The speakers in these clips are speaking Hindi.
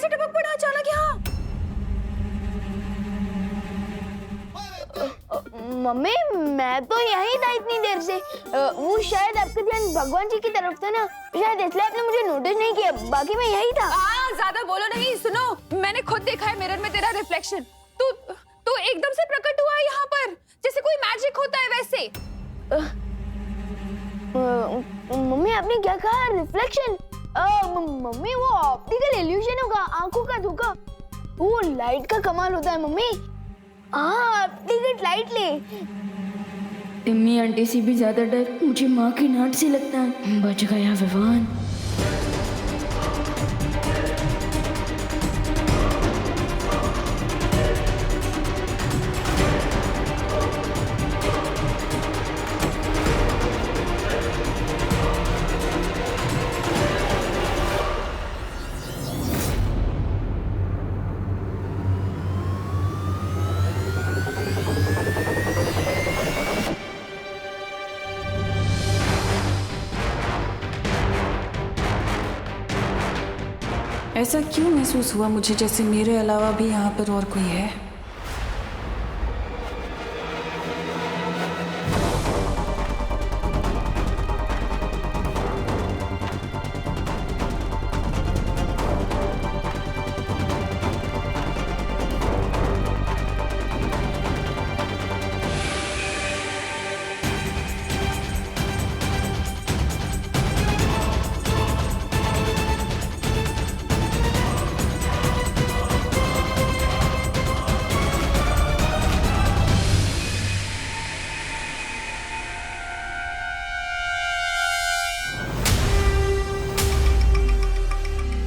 कैसे टपक पड़ा अचानक यहाँ? मम्मी मैं तो यहीं था इतनी देर से। वो शायद आपका ध्यान भगवान जी की तरफ था ना, शायद इसलिए आपने मुझे नोटिस नहीं किया, बाकी मैं यही था। ज्यादा बोलो नहीं। सुनो, मैंने खुद देखा है मिरर में तेरा रिफ्लेक्शन। तू एकदम से प्रकट हुआ है यहाँ पर, जैसे कोई मैजिक होता है वैसे। मम्मी आपने क्या कहा? रिफ्लेक्शन? मम्मी वो ऑप्टिकल इल्यूजन होगा, आंखों का धोखा। वो लाइट का कमाल होता है मम्मी। हाँ टिकट लाइट ले। टिम्मी आंटी से भी ज्यादा डर मुझे माँ की नाट से लगता है। बच गया विवान। ऐसा क्यों महसूस हुआ मुझे जैसे मेरे अलावा भी यहाँ पर और कोई है?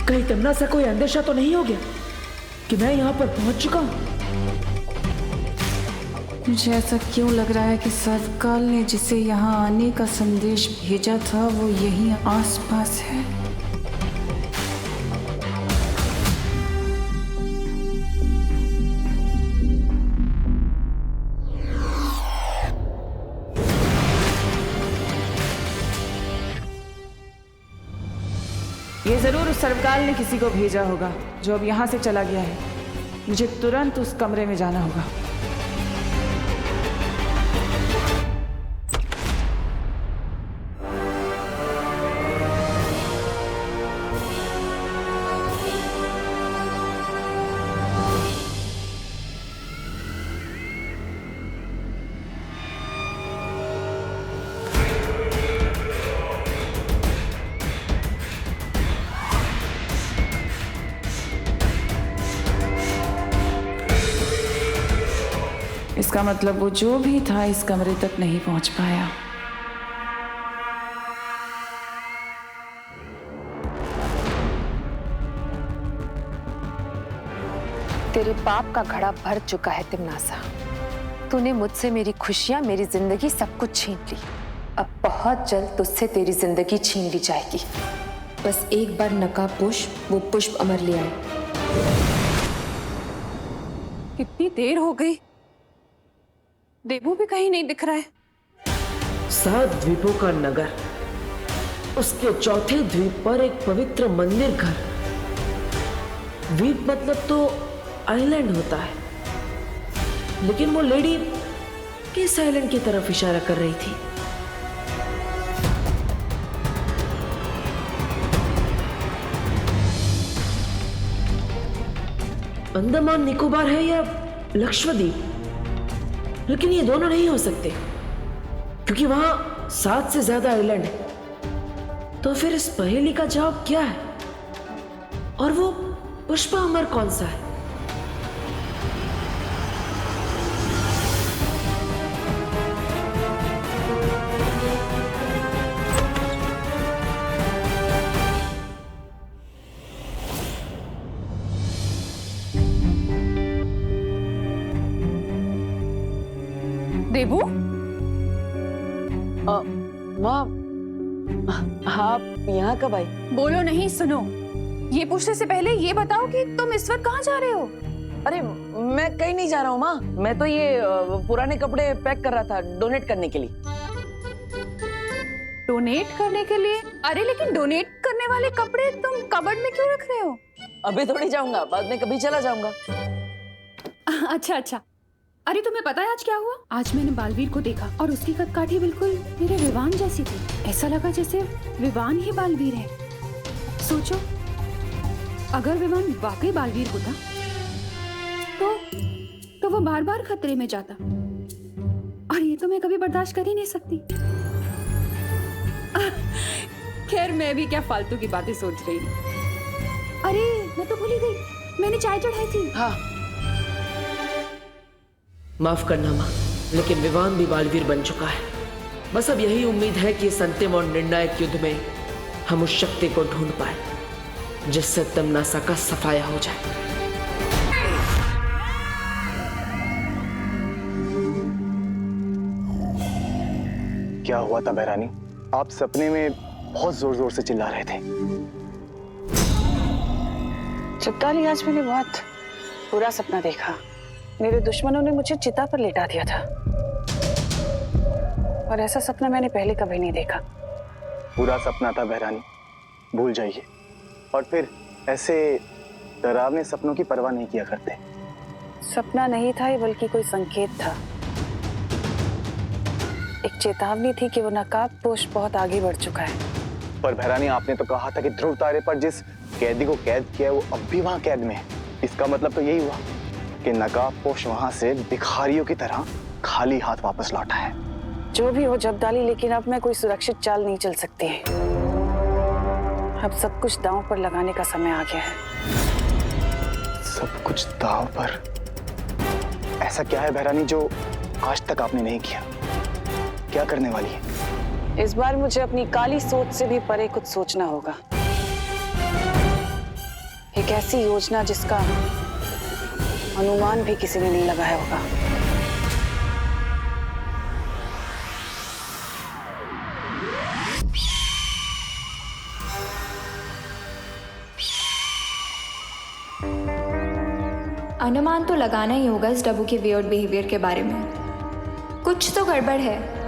कहीं तमन्ना सा कोई अंदेशा तो नहीं हो गया कि मैं यहाँ पर पहुंच चुका हूँ? मुझे ऐसा क्यों लग रहा है कि सर्वकाल ने जिसे यहाँ आने का संदेश भेजा था वो यहीं आसपास है। ये जरूर उस सर्वकाल ने किसी को भेजा होगा जो अब यहाँ से चला गया है। मुझे तुरंत उस कमरे में जाना होगा। इसका मतलब वो जो भी था इस कमरे तक नहीं पहुंच पाया। तेरे पाप का घड़ा भर चुका है तिम्नासा। तूने मुझसे मेरी खुशियां, मेरी जिंदगी सब कुछ छीन ली। अब बहुत जल्द तुझसे तेरी जिंदगी छीन ली जाएगी। बस एक बार नकाब पोश वो पुष्प अमर ले आए। कितनी देर हो गई, देवू भी कहीं नहीं दिख रहा है। 7 द्वीपों का नगर, उसके चौथे द्वीप पर एक पवित्र मंदिर घर। द्वीप मतलब तो आइलैंड होता है, लेकिन वो लेडी किस आइलैंड की तरफ इशारा कर रही थी? अंडमान निकोबार है या लक्षद्वीप? लेकिन ये दोनों नहीं हो सकते क्योंकि वहां 7 से ज्यादा आइलैंड है। तो फिर इस पहेली का जवाब क्या है? और वो पुष्पा अमर कौन सा है? देवू, माँ, आप यहाँ कब आई? बोलो नहीं, सुनो। ये पूछने से पहले ये बताओ कि तुम इस वक्त कहाँ जा रहे हो? अरे मैं कहीं नहीं जा रहा हूँ माँ, मैं तो ये पुराने कपड़े पैक कर रहा था डोनेट करने के लिए। डोनेट करने के लिए? अरे लेकिन डोनेट करने वाले कपड़े तुम कबर्ड में क्यों रख रहे हो? अभी थोड़ी जाऊंगा, बाद में कभी चला जाऊंगा। अच्छा अच्छा। अरे तुम्हें पता है आज क्या हुआ? आज मैंने बालवीर को देखा और उसकी कदकाठी बिल्कुल मेरे विवान जैसी थी। ऐसा लगा जैसे विवान ही बालवीर है। सोचो, अगर विवान वाकई बालवीर होता तो वो बार बार खतरे में जाता, और ये तो मैं कभी बर्दाश्त कर ही नहीं सकती। खैर, मैं भी क्या फालतू की बातें सोच रही हूँ। अरे मैं तो भूल ही गई, मैंने चाय चढ़ाई थी। हाँ, माफ करना माँ, लेकिन विवान भी बालवीर बन चुका है। बस अब यही उम्मीद है कि इस अंतिम और निर्णायक युद्ध में हम उस शक्ति को ढूंढ पाए जिससे तमनासा का सफाया हो जाए। क्या हुआ था बहरानी? आप सपने में बहुत जोर जोर से चिल्ला रहे थे। चिपताली, आज मैंने बहुत बुरा सपना देखा। मेरे दुश्मनों ने मुझे चिता पर लेटा दिया था, और ऐसा सपना मैंने पहले कभी नहीं देखा। पूरा सपना था बहरानी, भूल जाइए। और फिर ऐसे डरावने सपनों की परवाह नहीं किया करते। सपना नहीं था ये, बल्कि कोई संकेत था। एक चेतावनी थी कि वो नकाबपोश बहुत आगे बढ़ चुका है। पर बहरानी, आपने तो कहा था कि ध्रुव तारे पर जिस कैदी को कैद किया है वो अब भी वहां कैद में है। इसका मतलब तो यही हुआ कि नकाबपोश वहां से भिखारियों की तरह खाली हाथ वापस लौटा है। जो भी हो जब्दाली, लेकिन अब मैं कोई सुरक्षित चाल नहीं चल सकती है। अब सब कुछ दांव पर लगाने का समय आ गया है। सब कुछ दांव पर? ऐसा क्या है बहरानी जो आज तक आपने नहीं किया? क्या करने वाली है? इस बार मुझे अपनी काली सोच से भी परे कुछ सोचना होगा। एक ऐसी योजना जिसका अनुमान भी किसी ने नहीं लगाया होगा। अनुमान तो लगाना ही होगा इस डब्बू के वियर्ड बिहेवियर के बारे में। कुछ तो गड़बड़ है।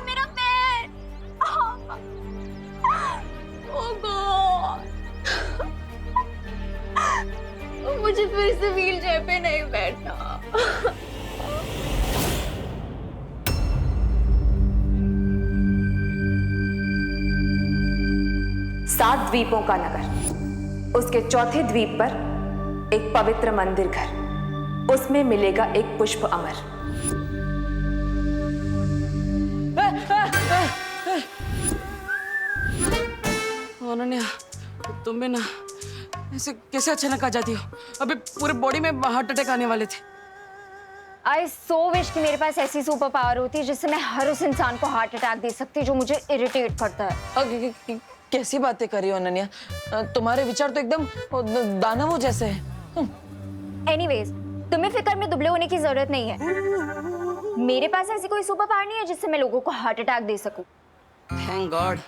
मेरा पैर! ओह गॉड! मुझे फिर से व्हील चेयर पे नहीं बैठना। सात द्वीपों का नगर, उसके चौथे द्वीप पर एक पवित्र मंदिर घर, उसमें मिलेगा एक पुष्प अमर। अनन्या, तुम भी ना ऐसे कैसे अचानक आ जाती हो? अभी पूरे बॉडी में हार्ट अटैक आने वाले थे। आई सो विश कि मेरे पास ऐसी सुपर पावर होती जिससे मैं हर उस इंसान को हार्ट अटैक दे सकती जो मुझे इरिटेट करता है। कैसी बातें कर रही हो अनन्या? तुम्हारे विचार तो एकदम दानवों जैसे हैं। एनीवेज, तुम्हें फिक्र में दुबले होने की जरूरत नहीं है। मेरे पास ऐसी कोई सुपर पावर नहीं है जिससे मैं लोगों को हार्ट अटैक दे सकूं। Thank God.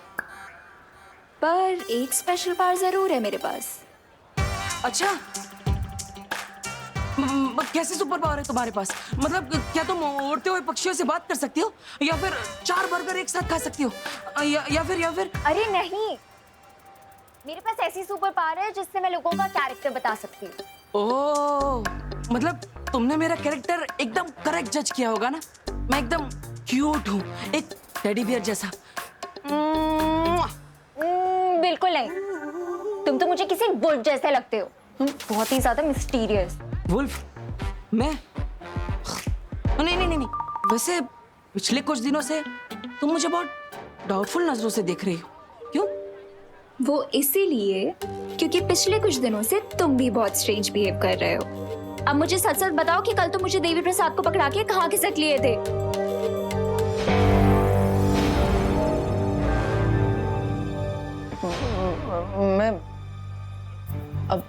पर एक स्पेशल पावर जरूर है मेरे पास। अच्छा, कैसे सुपर पावर है तुम्हारे पास? मतलब क्या तुम उड़ते हुए पक्षियों से बात कर सकती हो, या फिर 4 बर्गर एक साथ खा सकती हो, या फिर अरे नहीं, मेरे पास ऐसी सुपर पावर है जिससे मैं लोगों का कैरेक्टर बता सकती हूँ। ओह, मतलब तुमने मेरा कैरेक्टर एकदम करेक्ट जज किया होगा ना? मैं एकदम क्यूट हूँ, एक टेडी बियर जैसा। बिल्कुल नहीं, तुम तो मुझे किसी वुल्फ जैसे लगते हो, बहुत ही ज्यादा मिस्टीरियस। वुल्फ? मैं? नहीं। वैसे पिछले कुछ दिनों से तुम मुझे बहुत डाउटफुल नजरों से देख रही हो, क्यों? वो इसीलिए क्योंकि पिछले कुछ दिनों से तुम भी बहुत स्ट्रेंज बिहेव कर रहे हो। अब मुझे सच सच बताओ कि कल तो मुझे देवी प्रसाद को पकड़ा के कहाँ खिसक लिए थे? मैं अब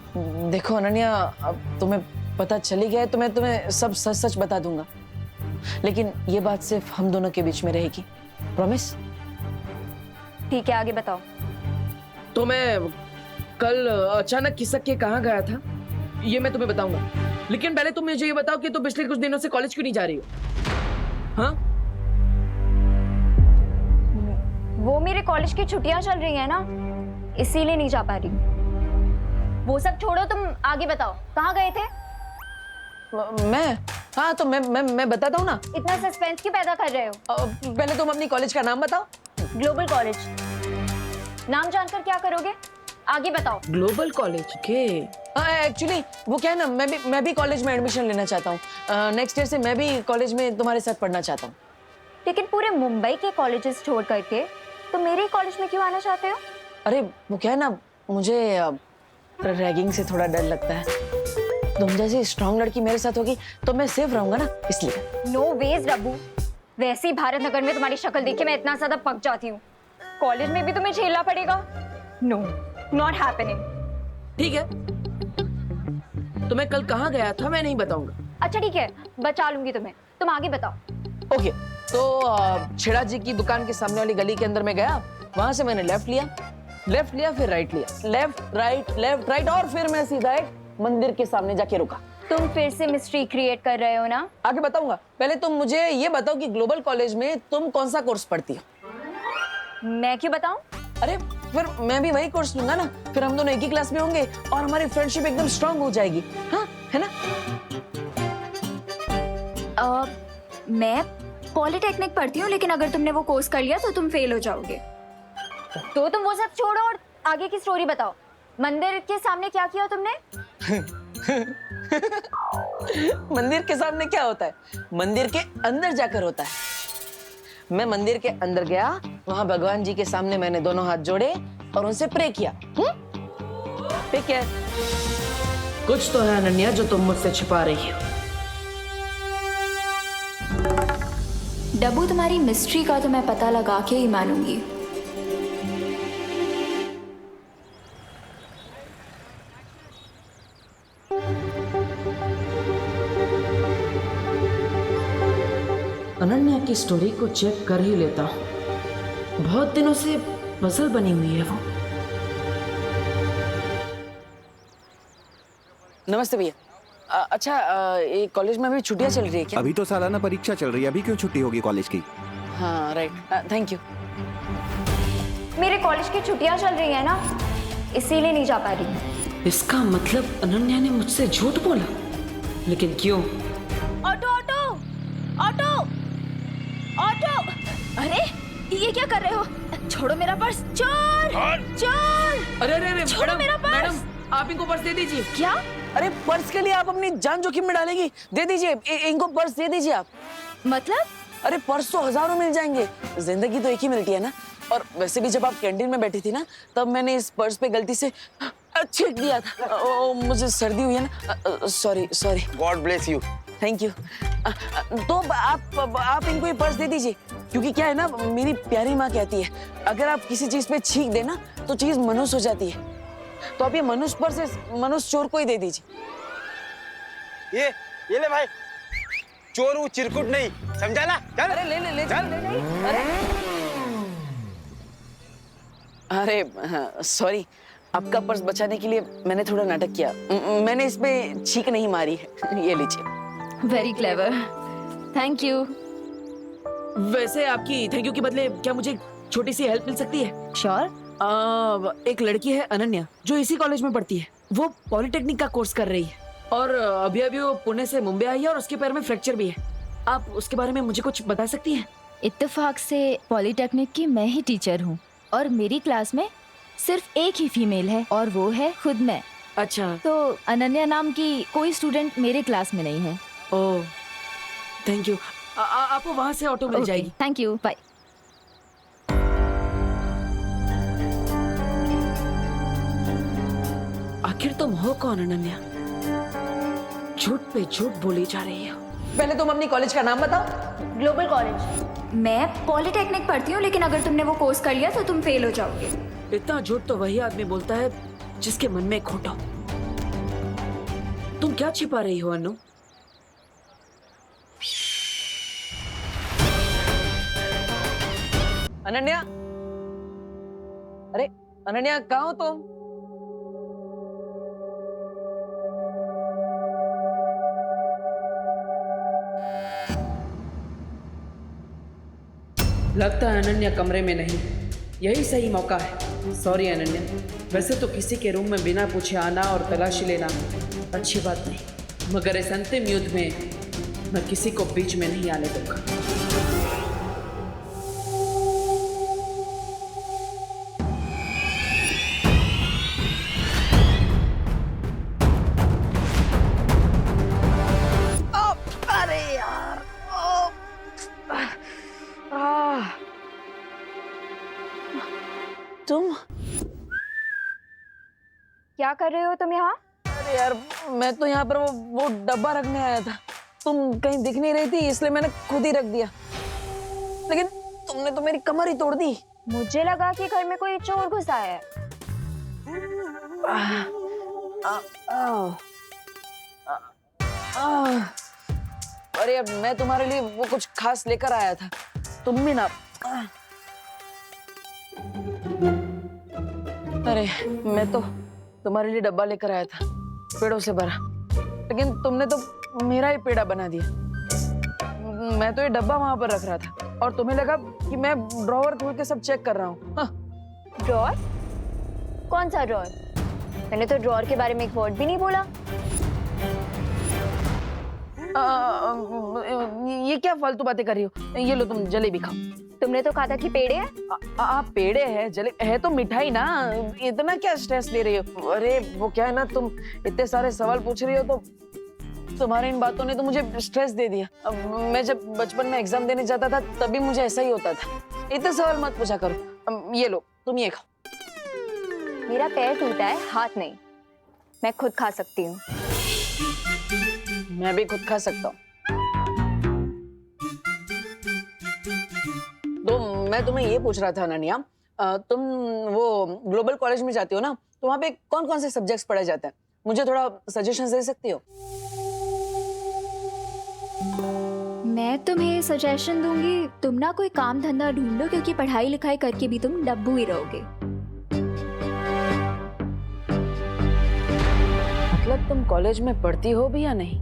देखो अनन्या, अब तुम्हें पता चली गया है तो मैं तुम्हें सब सच सच बता दूंगा, लेकिन ये बात सिर्फ हम दोनों के बीच में रहेगी। प्रॉमिस? ठीक है, आगे बताओ। तो मैं कल अचानक खिसक के कहाँ गया था ये मैं तुम्हें बताऊंगा, लेकिन पहले तुम मुझे ये बताओ कि तुम पिछले कुछ दिनों से कॉलेज क्यों नहीं जा रही हो? हाँ? वो मेरे कॉलेज की छुट्टियां चल रही है ना, इसीलिए नहीं जा पा रही। वो सब छोड़ो, तुम आगे बताओ कहाँ गए थे? मैं, हाँ तो मैं बताता हूँ ना। इतना सस्पेंस क्यों पैदा कर रहे हो? पहले तुम अपनी कॉलेज का नाम बताओ। Global college. नाम जानकर क्या करोगे? आगे बताओ। ग्लोबल कॉलेज के एक्चुअली वो क्या है ना, मैं भी कॉलेज में एडमिशन लेना चाहता हूँ। नेक्स्ट ईयर से मैं भी कॉलेज में तुम्हारे साथ पढ़ना चाहता हूँ। लेकिन पूरे मुंबई के कॉलेजेस छोड़ करके तुम मेरे कॉलेज में क्यों आना चाहते हो? अरे वो क्या है ना, मुझे रैगिंग से थोड़ा डर लगता है। तुम जैसी स्ट्रांग लड़की मेरे साथ होगी तो मैं सेफ रहूंगा ना, इसलिए। नो वेज रब्बू, वैसे ही भारत नगर में तुम्हारी शक्ल देख के मैं इतना ज्यादा पक जाती हूँ, कॉलेज में भी तुम्हें झेलना पड़ेगा। No, not happening. ठीक है, तो मैं कल कहाँ गया था मैं नहीं बताऊंगा। अच्छा ठीक है, बचा लूंगी तुम्हें, तुम आगे बताओ। ओके, तो छेड़ा जी की दुकान के सामने वाली गली के अंदर में गया, वहां से मैंने लेफ्ट लिया फिर राइट लिया, लेफ्ट राइट और फिर मैं सीधा एक मंदिर के सामने जाके रुका। तुम फिर से मिस्ट्री क्रिएट कर रहे हो ना? आगे बताऊंगा, पहले तुम मुझे ये बताओ कि ग्लोबल कॉलेज में तुम कौन सा कोर्स पढ़ती हो? मैं क्यों बताऊं? अरे फिर मैं भी वही कोर्स लूंगा ना, फिर हम दोनों एक ही क्लास में होंगे और हमारी फ्रेंडशिप एकदम स्ट्रांग हो जाएगी। हाँ, है ना? मैं पॉलिटेक्निक पढ़ती हूँ, लेकिन अगर तुमने वो कोर्स कर लिया तो तुम फेल हो जाओगे। तो तुम वो सब छोड़ो और आगे की स्टोरी बताओ। मंदिर के सामने क्या किया तुमने? मंदिर के सामने क्या होता है? मंदिर के अंदर जाकर होता है। मैं मंदिर के अंदर गया, वहां भगवान जी के सामने मैंने दोनों हाथ जोड़े और उनसे प्रे किया। ठीक है? कुछ तो है अनन्या जो तुम मुझसे छिपा रही हो। डब्बू, तुम्हारी मिस्ट्री का तो मैं पता लगा के ही मानूंगी। अनन्या की स्टोरी को चेक कर ही लेता हूँ। बहुत दिनों से पजल बनी हुई है वो। नमस्ते भैया। अच्छा, ये कॉलेज में अभी छुट्टियां चल रही है क्या? अभी तो सालाना परीक्षा चल रही है, अभी क्यों छुट्टी होगी कॉलेज की? हाँ राइट, थैंक यू। मेरे कॉलेज की छुट्टियां चल रही है ना, इसीलिए नहीं जा पा रही। इसका मतलब अनन्या ने मुझसे झूठ बोला, लेकिन क्यों? Auto auto auto auto! अरे ये क्या कर रहे हो? छोड़ो मेरा पर्स! चोर! चोर! अरे छोड़ो मेरा पर्स! मैडम आप इनको पर्स दे दीजिए। क्या? अरे पर्स के लिए आप अपनी जान जोखिम में डालेंगी? दे दीजिए, इनको पर्स दे दीजिए आप। मतलब? अरे पर्स तो हजारों मिल जाएंगे, जिंदगी तो एक ही मिलती है ना। और वैसे भी जब आप कैंटीन में बैठी थी ना, तब मैंने इस पर्स पे गलती से छींक दिया था। मुझे सर्दी हुई है ना, sorry. God bless you. Thank you. तो आप इनको ये पर्स दे दीजिए, क्योंकि क्या है ना, मेरी प्यारी माँ कहती है अगर आप किसी चीज पे छींक देना तो चीज मनुष्य हो जाती है। तो आप ये मनुष्य पर्स मनुष्य चोर को ही दे दीजिए। ये ले भाई, चोर वो चिरकुट नहीं, समझा ना? चल। अरे ले चल। अरे सॉरी, आपका पर्स बचाने के लिए मैंने थोड़ा नाटक किया। मैंने इसमें छींक नहीं मारी है। ये लीजिए। Very clever, thank you. वैसे आपकी थैंक यू के बदले क्या मुझे एक छोटी सी हेल्प मिल सकती है? श्योर। एक लड़की है अनन्या जो इसी कॉलेज में पढ़ती है। वो पॉलिटेक्निक का कोर्स कर रही है और अभी वो पुणे से मुंबई आई है और उसके पैर में फ्रैक्चर भी है। आप उसके बारे में मुझे कुछ बता सकती हैं? इत्तेफाक से पॉलिटेक्निक की मैं ही टीचर हूँ और मेरी क्लास में सिर्फ एक ही फीमेल है और वो है खुद मैं। अच्छा। तो अनन्या नाम की कोई स्टूडेंट मेरे क्लास में नहीं है। Oh, thank you. आपको वहाँ से ऑटो मिल जाएगी। Thank you, bye. आखिर तुम हो कौन अनन्या? झूठ पे झूठ बोली जा रही हो। पहले तुम अपनी कॉलेज का नाम बताओ। Global college. मैं पॉलिटेक्निक पढ़ती हूँ, लेकिन अगर तुमने वो कोर्स कर लिया तो तुम फेल हो जाओगे। इतना झूठ तो वही आदमी बोलता है जिसके मन में खोटा हो। तुम क्या छिपा रही हो अनु? अनन्या, अरे अनन्या कहाँ हो तुम? लगता है अनन्या कमरे में नहीं। यही सही मौका है। सॉरी अनन्या, वैसे तो किसी के रूम में बिना पूछे आना और तलाशी लेना अच्छी बात नहीं, मगर इस अंतिम युद्ध में मैं किसी को बीच में नहीं आने दूंगा। अरे यार, तुम क्या कर रहे हो तुम यहाँ? अरे यार, मैं तो यहाँ पर वो डब्बा रखने आया था। तुम कहीं दिख नहीं रही थी, इसलिए मैंने खुद ही रख दिया, लेकिन तुमने तो मेरी कमर ही तोड़ दी। मुझे लगा कि घर में कोई चोर घुसा है। अरे यार, मैं तुम्हारे लिए वो कुछ खास लेकर आया था, तुम भी ना। अरे मैं तो तुम्हारे लिए डब्बा लेकर आया था, पेड़ों से भरा, लेकिन तुमने तो मेरा ही पेड़ा बना दिया। मैं तो ये डब्बा वहां पर रख रहा था और तुम्हें लगा कि मैं ड्रॉवर खोल के सब चेक कर रहा हूँ। ड्रॉर? कौन सा ड्रॉर? मैंने तो ड्रॉर के बारे में एक वर्ड भी नहीं बोला। ये क्या फालतू बातें कर रही हो? ये लो, तुम जलेबी खाओ। तुमने तो कहा था कि पेड़े है। पेड़े है, जले है तो मिठाई ना, इतना क्या स्ट्रेस ले रही हो? अरे वो क्या है ना, तुम इतने सारे सवाल पूछ रही हो तो तुम्हारी इन बातों ने तो मुझे स्ट्रेस दे दिया। अब मैं जब बचपन में एग्जाम देने जाता था तभी मुझे ऐसा ही होता था। इतने सवाल मत पूछा करो। ये लो, तुम ये खाओ। मेरा पैर टूटा है, हाथ नहीं। मैं खुद खा सकती हूँ। मैं भी खुद खा सकता हूँ। तो मैं तुम्हें ये पूछ रहा था अनन्या, तुम वो ग्लोबल कॉलेज में जाती हो ना, तो वहाँ पे कौन कौन से सब्जेक्ट्स पढ़ाए जाते हैं? मुझे थोड़ा सजेशन दे सकती हो? मैं तुम्हें सजेशन दूंगी, तुम ना कोई काम धंधा ढूंढो, क्योंकि पढ़ाई लिखाई करके भी तुम डब्बू ही रहोगे। मतलब तुम कॉलेज में पढ़ती हो भी या नहीं?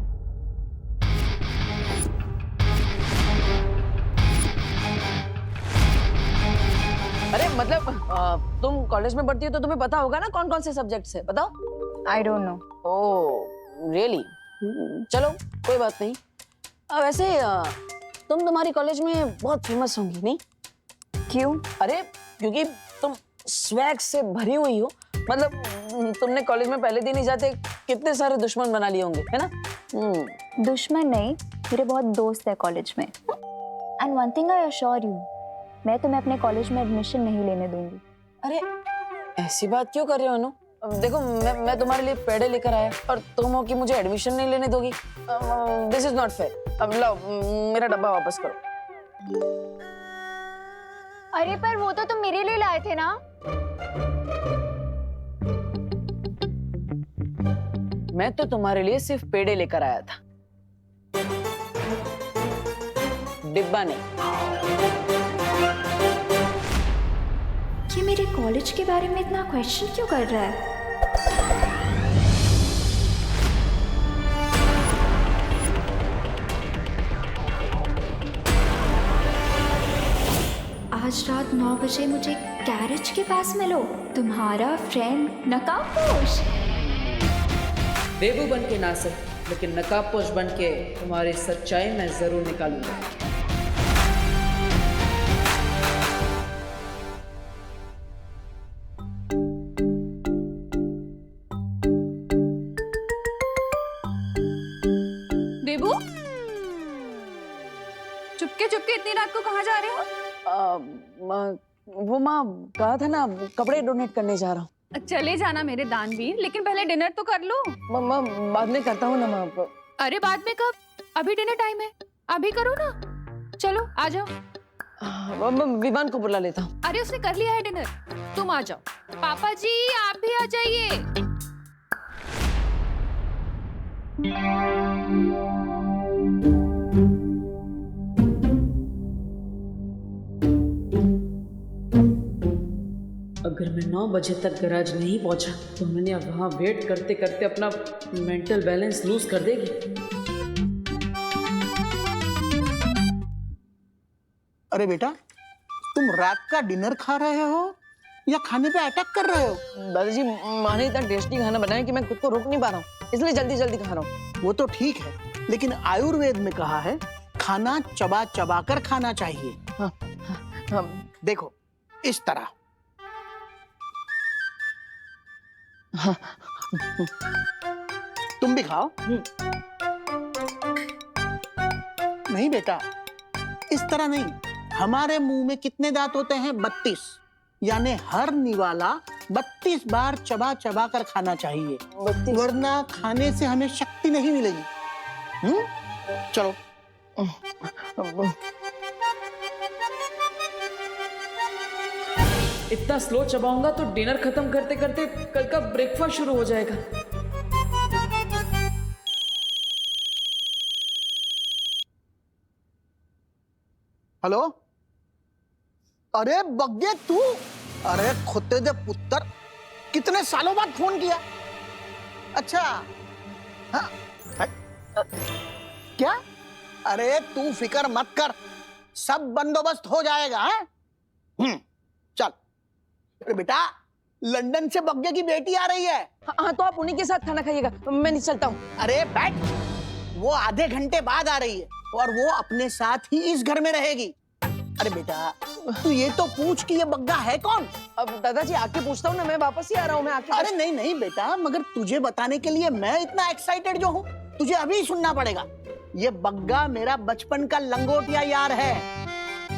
अरे मतलब तुम कॉलेज में पढ़ती हो तो तुम्हें पता होगा ना कौन कौन से सब्जेक्ट्स है, बताओ। I don't know. Oh really? चलो कोई बात नहीं। वैसे तुम्हारी कॉलेज में बहुत फेमस होंगी नहीं? क्यों? अरे क्योंकि तुम स्वैग से भरी हुई हो। मतलब तुमने कॉलेज में पहले दिन ही जाते कितने सारे दुश्मन बना लिए होंगे, है ना? दुश्मन नहीं, मेरे बहुत दोस्त है कॉलेज में। And one thing I assure you, मैं तुम्हें अपने कॉलेज में एडमिशन नहीं लेने दूंगी। अरे ऐसी बात क्यों कर रहे हो अनु? देखो मैं तुम्हारे लिए पेड़े लेकर आया और तुम हो कि मुझे एडमिशन नहीं लेने दोगी। This is not fair. अब लाओ, मेरा डब्बा वापस करो। अरे पर वो तो तुम मेरे लिए लाए थे ना। मैं तो तुम्हारे लिए सिर्फ पेड़े लेकर आया था, डिब्बा नहीं। ये मेरे कॉलेज के बारे में इतना क्वेश्चन क्यों कर रहा है? आज रात 9 बजे मुझे गैरेज के पास मिलो, तुम्हारा फ्रेंड नकाबपोश। बेबू बन के ना सक, लेकिन नकाबपोश बन के तुम्हारी सच्चाई मैं जरूर निकालूंगा। बेबू, चुपके चुपके इतनी रात को कहाँ जा रहे हो? वो माँ कहा था ना, कपड़े डोनेट करने जा रहा हूँ। चले जाना मेरे दानवीर, लेकिन पहले डिनर तो कर लो। माँ बाद में करता हूँ ना माँ। अरे बाद में कब? अभी डिनर टाइम है, अभी करो ना। चलो आ जाओ। मैं विवान को बुला लेता हूँ। अरे उसने कर लिया है डिनर, तुम आ जाओ। पापा जी आप भी आ जाइए। अगर मैं 9 बजे तक गैराज नहीं पहुंचा तो मैंने वहां वेट करते करते अपना मेंटल बैलेंस लूज कर देगी। अरे बेटा, तुम रात का डिनर खा रहे हो या खाने पे अटैक कर रहे हो? दादाजी माँ ने इतना टेस्टी खाना बनाया कि मैं खुद को रोक नहीं पा रहा हूँ, इसलिए जल्दी जल्दी खा रहा हूँ। वो तो ठीक है, लेकिन आयुर्वेद में कहा है खाना चबा चबा कर खाना चाहिए। हाँ, हाँ, देखो इस तरह। हाँ, तुम भी खाओ। नहीं बेटा, इस तरह नहीं। हमारे मुंह में कितने दांत होते हैं? 32। यानी हर निवाला 32 बार चबा चबा कर खाना चाहिए, वरना खाने से हमें शक्ति नहीं मिलेगी। चलो। इतना स्लो चबाऊंगा तो डिनर खत्म करते करते कल का ब्रेकफास्ट शुरू हो जाएगा। हेलो, अरे बग्गे तू, अरे खुदे दे पुत्र, कितने सालों बाद फोन किया? अच्छा, हाँ, क्या? अरे तू फिक्र मत कर, सब बंदोबस्त हो जाएगा। चल। अरे बेटा, लंदन से बग्गे की बेटी आ रही है। हाँ, तो आप उन्हीं के साथ खाना खाइएगा, मैं नहीं चलता हूँ। अरे बैठ, वो आधे घंटे बाद आ रही है और वो अपने साथ ही इस घर में रहेगी। अरे बेटा, तू ये तो पूछ कि ये बग्गा है कौन? अब दादाजी आके पूछता हूँ ना, मैं वापस ही आ रहा हूँ, मैं आके। अरे नहीं नहीं बेटा, मगर तुझे बताने के लिए मैं इतना एक्साइटेड जो हूँ, तुझे अभी सुनना पड़ेगा। ये बग्गा मेरा बचपन का लंगोटिया यार है।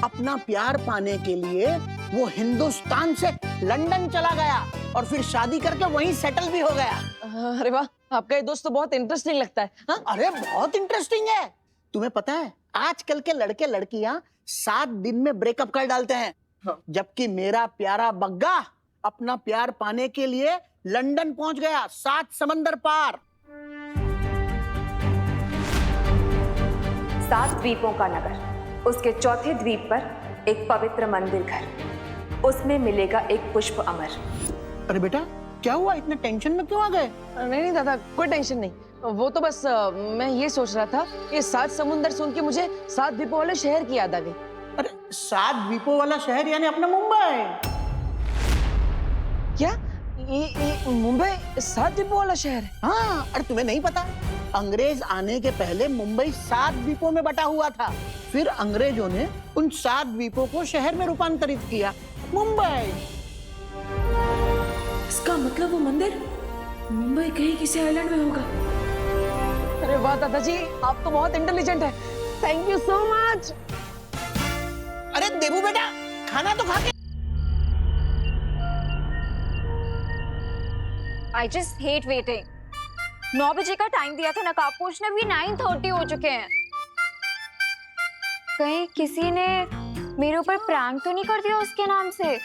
अपना प्यार पाने के लिए वो हिंदुस्तान से लंदन चला गया और फिर शादी करके वहीं सेटल भी हो गया। अरे वाह, आपका ये दोस्त तो बहुत इंटरेस्टिंग लगता है। हाँ? अरे बहुत इंटरेस्टिंग है। तुम्हें पता है, आजकल के लड़के लड़कियां 7 दिन में ब्रेकअप कर डालते हैं। हाँ। जबकि मेरा प्यारा बग्गा अपना प्यार पाने के लिए लंदन पहुंच गया, 7 समंदर पार। 7 द्वीपों का नगर, उसके चौथे द्वीप पर एक पवित्र मंदिर घर, उसमें मिलेगा एक पुष्प अमर। अरे बेटा, क्या हुआ? इतने टेंशन में क्यों आ गए? नहीं दादा, कोई टेंशन नहीं। वो तो बस मैं ये सोच रहा था, ये 7 समुंदर सुन के मुझे 7 द्वीपों वाले शहर की याद आ गई। अरे 7 द्वीपों वाला शहर यानी अपना मुंबई। क्या ये मुंबई 7 द्वीपों वाला शहर है? हाँ, अरे तुम्हें नहीं पता? अंग्रेज आने के पहले मुंबई 7 द्वीपों में बटा हुआ था। फिर अंग्रेजों ने उन 7 द्वीपों को शहर में रूपांतरित किया, मुंबई। इसका मतलब वो मंदिर मुंबई कहीं किसी आइलैंड में होगा। अरे वाह दादाजी, आप तो बहुत इंटेलिजेंट है। Thank you so much. अरे देबू बेटा, खाना तो खा के। I just hate waiting. 9 बजे का टाइम दिया था नकाबपोश ने, भी 9:30 हो चुके हैं। कहीं किसी ने मेरे ऊपर प्रैंक तो नहीं कर दिया उसके नाम से?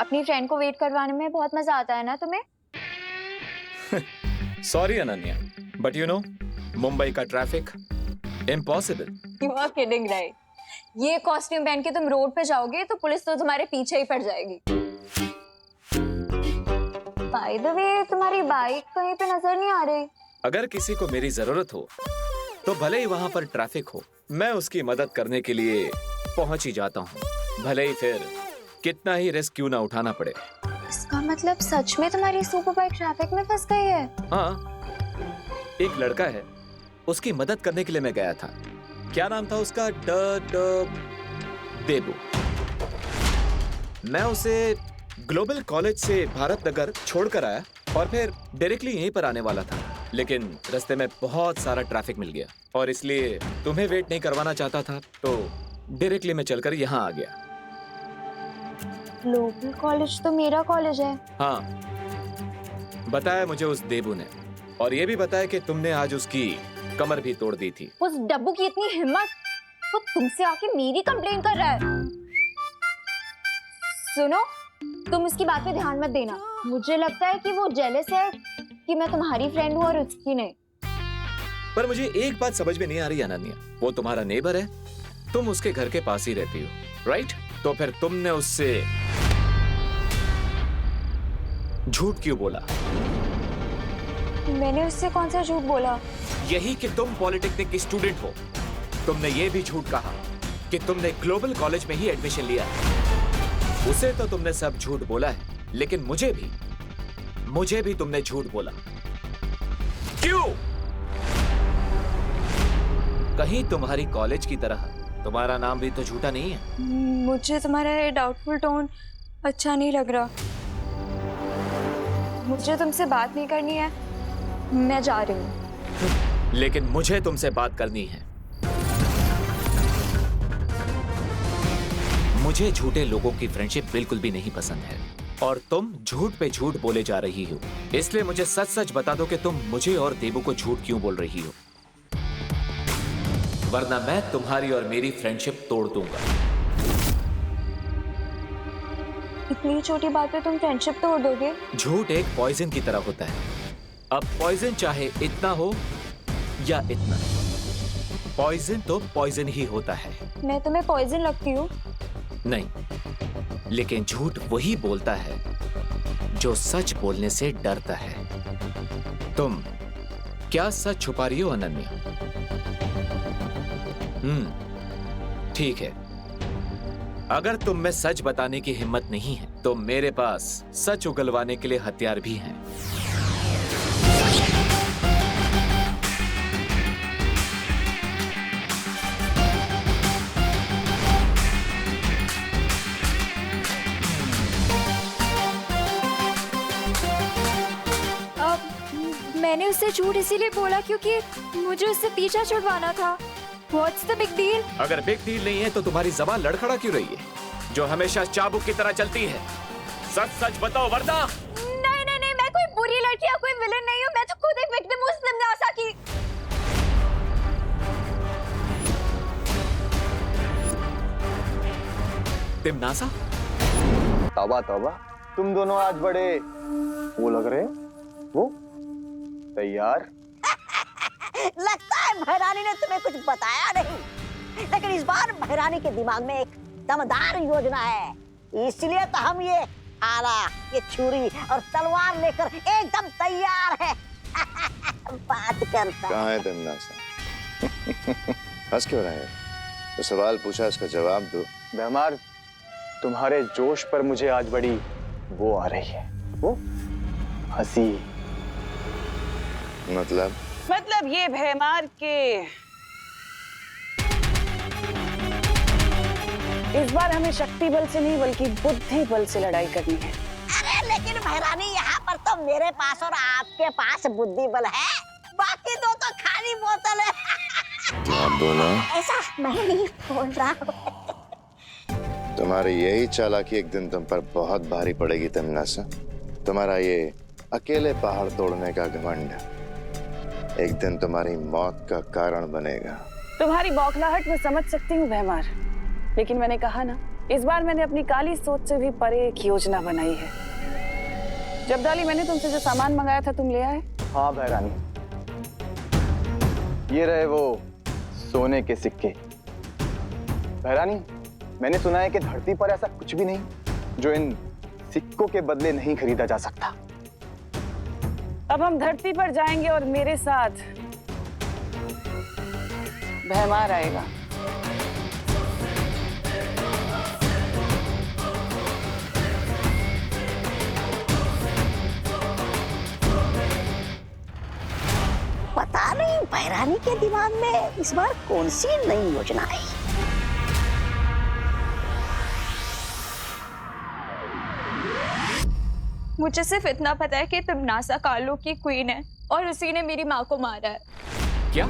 अपनी फ्रेंड को वेट करवाने में बहुत मजा आता है ना तुम्हें? Sorry Ananya, but you know, Mumbai का traffic impossible. You are kidding right? ये कॉस्ट्यूम पहन के तुम रोड पे जाओगे तो पुलिस तो तुम्हारे पीछे ही पड़ जाएगी। बाय द वे, तुम्हारी बाइक कहीं पे नजर नहीं आ रही। अगर किसी को मेरी जरूरत हो तो भले ही वहां पर ट्रैफिक हो, मैं उसकी मदद करने के लिए पहुंच ही जाता हूं, भले ही फिर कितना ही रिस्क क्यों ना उठाना पड़े। इसका मतलब सच में तुम्हारी सुपर बाइक ट्रैफिक में फंस गई है? हाँ, एक लड़का है, उसकी मदद करने के लिए मैं गया था। क्या नाम था उसका? देबू। मैं उसे ग्लोबल कॉलेज से भारत नगर छोड़कर आया और फिर डायरेक्टली यहीं पर आने वाला था, लेकिन रास्ते में बहुत सारा ट्रैफिक मिल गया और इसलिए तुम्हें वेट नहीं करवाना चाहता था, तो डायरेक्टली मैं चलकर यहाँ आ गया। ग्लोबल कॉलेज तो मेरा कॉलेज है। हाँ, बताया मुझे उस देबू ने, और ये भी बताया कि तुमने आज उसकी कमर भी तोड़ दी थी। उस डब्बू की इतनी हिम्मत, वो तुमसे आके मेरी कंप्लेन कर रहा है। सुनो, तुम उसकी बात पे ध्यान मत देना। मुझे लगता है कि वो जेलस है कि मैं तुम्हारी फ्रेंड हूँ और उसकी नहीं। पर मुझे एक बात समझ में नहीं आ रही अनन्या, वो तुम्हारा नेबर है, तुम उसके घर के पास ही रहती हो, राइट? तो फिर तुमने उससे झूठ क्यों बोला? मैंने उससे कौन सा झूठ बोला? यही कि तुम पॉलिटेक्निक की स्टूडेंट हो। तुमने ये भी झूठ कहा कि तुमने ग्लोबल कॉलेज में ही एडमिशन लिया है। उसे तो तुमने सब झूठ बोला है, लेकिन मुझे भी तुमने झूठ बोला। क्यों? कहीं तुम्हारी कॉलेज की तरह तुम्हारा नाम भी तो झूठा नहीं है। मुझे तुम्हारा ये डाउटफुल टोन अच्छा नहीं लग रहा। मुझे तुमसे बात नहीं करनी है, मैं जा रही हूँ। लेकिन मुझे तुमसे बात करनी है। मुझे झूठे लोगों की फ्रेंडशिप बिल्कुल भी नहीं पसंद है और तुम झूठ पे झूठ बोले जा रही हो। इसलिए मुझे सच सच बता दो कि तुम मुझे और देबू को झूठ क्यों बोल रही हो, वरना मैं तुम्हारी और मेरी फ्रेंडशिप तोड़ दूंगा। इतनी छोटी बात पे तुम फ्रेंडशिप तोड़ दोगे? झूठ एक पॉइजन की तरह होता है। अब पॉइजन चाहे इतना हो या इतना, पॉइजन तो पॉइजन ही होता है। मैं तुम्हें पॉइजन लगती हूँ? नहीं, लेकिन झूठ वही बोलता है जो सच बोलने से डरता है। तुम क्या सच छुपा रही हो अनन्या? ठीक है, अगर तुम में सच बताने की हिम्मत नहीं है तो मेरे पास सच उगलवाने के लिए हथियार भी हैं। मैंने उससे झूठ इसीलिए बोला क्योंकि मुझे उससे पीछा छुड़वाना था। What's the big deal? अगर बिग डील नहीं है तो तुम्हारी जबान लड़खड़ा क्यों रही है, जो हमेशा चाबुक की तरह चलती है? सच सच बताओ वरना। नहीं नहीं नहीं, मैं कोई बुरी लड़की या कोई विलन नहीं हूँ। मैं तो खुद एक विक्टिम हूँ तिमनासा की। तिमनासा? तौबा तौबा, तुम दोनों आज बड़े वो लग रहे हो। वो तैयार? लगता है भैरानी ने तुम्हें कुछ बताया नहीं, लेकिन इस बार भैरानी के दिमाग में एक दमदार योजना है, इसलिए तो हम ये आला, ये छुरी और तलवार लेकर एकदम तैयार है। बात करता कहाँ है तिमनासा? हंस क्यों रहे हैं? तो सवाल पूछा, इसका जवाब दो। बेमार, तुम्हारे जोश पर मुझे आज बड़ी वो आ रही है, वो हंसी। मतलब ये भैमार के इस बार हमें शक्ति बल से नहीं बल्कि बुद्धि बल से लड़ाई करनी है। अरे लेकिन भैरानी, यहाँ पर तो मेरे पास और आपके पास बुद्धि बल है, बाकी दो तो खाली बोतल है। आप बोलो। ऐसा मैं नहीं बोल रहा हूँ। तुम्हारी यही चालाकी एक दिन तुम पर बहुत भारी पड़ेगी तिमनासा। तुम्हारा ये अकेले पहाड़ तोड़ने का घमंड एक दिन तुम्हारी मौत का कारण बनेगा। तुम्हारी बौखलाहट में समझ सकती हूँ भैमार, लेकिन मैंने कहा ना, इस बार मैंने अपनी काली सोच से भी परे एक योजना बनाई है। जब डाली, मैंने तुमसे जो सामान मंगाया था तुम ले आए? हाँ भैरानी, ये रहे वो सोने के सिक्के। भैरानी, मैंने सुना है कि धरती पर ऐसा कुछ भी नहीं जो इन सिक्कों के बदले नहीं खरीदा जा सकता। अब हम धरती पर जाएंगे और मेरे साथ भैमार आएगा। पता नहीं भैरानी के दिमाग में इस बार कौन सी नई योजना आई। मुझे सिर्फ इतना पता है कि तिमनासा कालो की क्वीन है और उसी ने मेरी माँ को मारा है। क्या?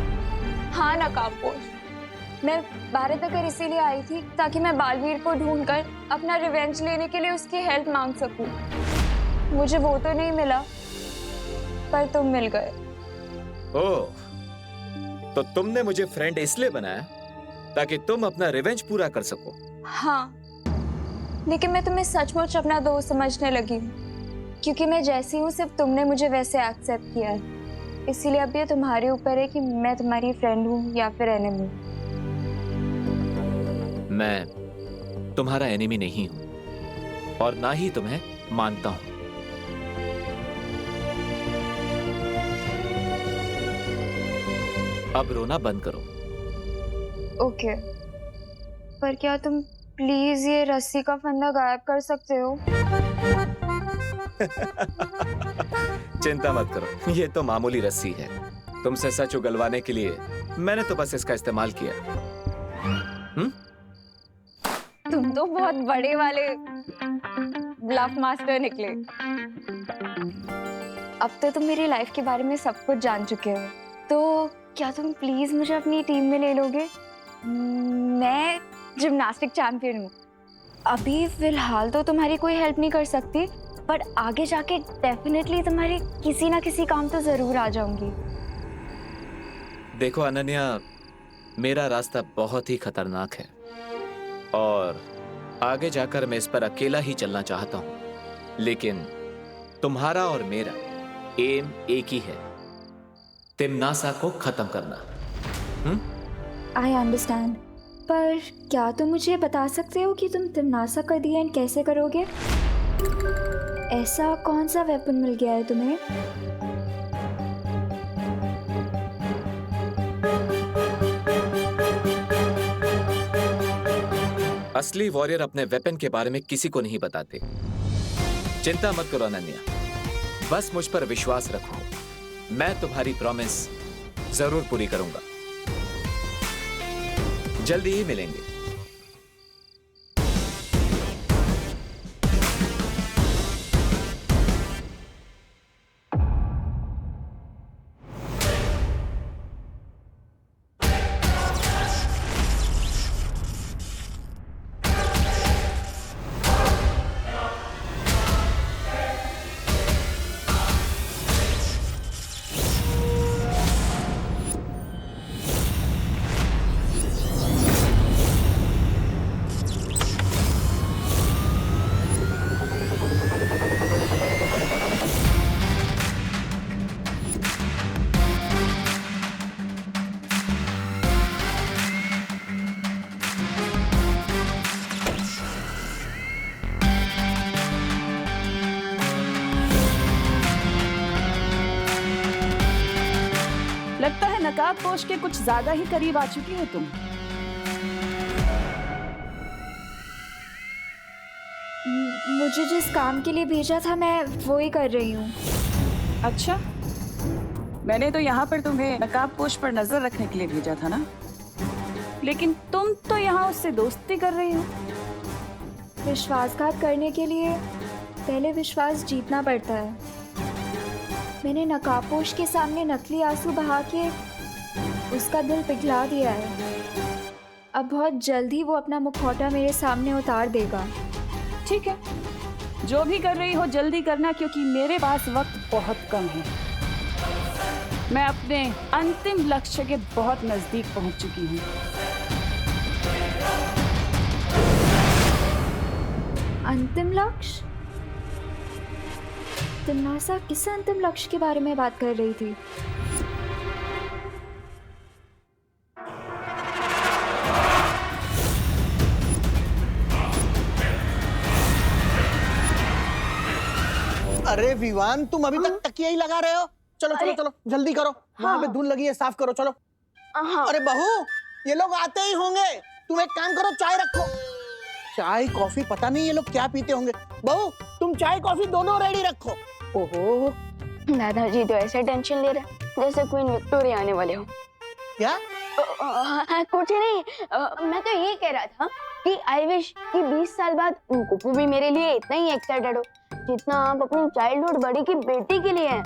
हाँ नकाबपोश। मैं भारत नगर इसीलिए आई थी ताकि मैं बालवीर को ढूंढकर अपना रिवेंज लेने के लिए उसकी हेल्प मांग सकूं। मुझे वो तो नहीं मिला, पर तुम मिल गए। ओह, तो तुमने मुझे फ्रेंड इसलिए बनाया ताकि तुम अपना रिवेंज पूरा कर सको? हाँ, लेकिन मैं तुम्हें सचमुच अपना दोस्त समझने लगी हूँ, क्योंकि मैं जैसी हूँ सिर्फ तुमने मुझे वैसे एक्सेप्ट किया है। इसीलिए अब ये तुम्हारे ऊपर है कि मैं तुम्हारी फ्रेंड हूँ या फिर एनिमी। मैं तुम्हारा एनिमी नहीं हूं और ना ही तुम्हें मानता हूं। अब रोना बंद करो। ओके, पर क्या तुम प्लीज ये रस्सी का फंदा गायब कर सकते हो? चिंता मत करो, ये तो मामूली रस्सी है। तुमसे सच उगलवाने के लिए मैंने तो बस इसका इस्तेमाल किया। तुम तो बहुत बड़े वाले ब्लफ मास्टर निकले। अब तो तुम मेरी लाइफ के बारे में सब कुछ जान चुके हो, तो क्या तुम प्लीज मुझे अपनी टीम में ले लोगे? मैं जिम्नास्टिक चैंपियन हूँ। अभी फिलहाल तो तुम्हारी कोई हेल्प नहीं कर सकती, पर आगे जाके डेफिनेटली तुम्हारे किसी ना किसी काम तो जरूर आ जाऊंगी। देखो अनन्या, मेरा रास्ता बहुत ही खतरनाक है और आगे जाकर मैं इस पर अकेला ही चलना चाहता हूं, लेकिन तुम्हारा और मेरा एम एक ही है, तिम्नासा को खत्म करना। आई अंडरस्टैंड, पर क्या तुम मुझे बता सकते हो कि तुम तिम्नासा का दी एंड कैसे करोगे? ऐसा कौन सा वेपन मिल गया है तुम्हें? असली वॉरियर अपने वेपन के बारे में किसी को नहीं बताते। चिंता मत करो अनन्या, बस मुझ पर विश्वास रखो, मैं तुम्हारी प्रॉमिस जरूर पूरी करूंगा। जल्दी ही मिलेंगे। लगता है नकाबपोश के कुछ ज्यादा ही करीब आ चुकी हो तुम। मुझे जिस काम के लिए भेजा था मैं वो ही कर रही हूँ। अच्छा, मैंने तो यहाँ पर तुम्हें नकाबपोश पर नजर रखने के लिए भेजा था ना, लेकिन तुम तो यहाँ उससे दोस्ती कर रही हो। विश्वासघात करने के लिए पहले विश्वास जीतना पड़ता है। मैंने नकाबपोश के सामने नकली आंसू बहा के उसका दिल पिघला दिया है। अब बहुत जल्दी वो अपना मुखौटा मेरे सामने उतार देगा। ठीक है, जो भी कर रही हो जल्दी करना, क्योंकि मेरे पास वक्त बहुत कम है। मैं अपने अंतिम लक्ष्य के बहुत नजदीक पहुंच चुकी हूँ। अंतिम लक्ष्य? तिम्नासा किस अंतिम लक्ष्य के बारे में बात कर रही थी? अरे विवान, तुम अभी तक तकिया ही लगा रहे हो? चलो चलो चलो, जल्दी करो। वहाँ पे धूल लगी है, साफ करो। चलो। अरे बहू, ये लोग आते ही होंगे। तुम एक काम करो, चाय रखो। चाय कॉफी पता नहीं ये लोग क्या पीते होंगे। बहू, तुम चाय कॉफी दोनों रेडी रखो। ओहो, दादाजी तो ऐसे टेंशन ले रहे जैसे क्वीन विक्टोरिया आने वाले हो। क्या? कुछ नहीं, मैं तो ये कह रहा था कि आई विश कि 20 साल बाद कुप्पू भी मेरे लिए इतना ही एक्साइटेड हो जितना आप अपनी चाइल्डहुड बड़ी की बेटी के लिए हैं।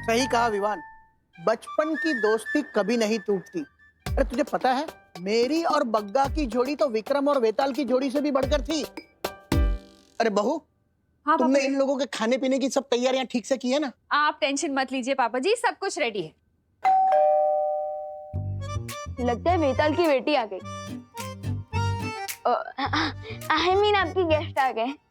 सही कहा विवान, बचपन की दोस्ती कभी नहीं टूटती। अरे तुझे पता है, मेरी और बग्गा की जोड़ी तो विक्रम और वेताल की जोड़ी से भी बढ़कर थी। अरे बहू, हाँ, तुमने इन लोगों के खाने पीने की सब तैयारियां ठीक से की है ना? आप टेंशन मत लीजिए पापा जी, सब कुछ रेडी है। लगता है वेताल की बेटी आ गई। आई मीन आपके गेस्ट आ गए।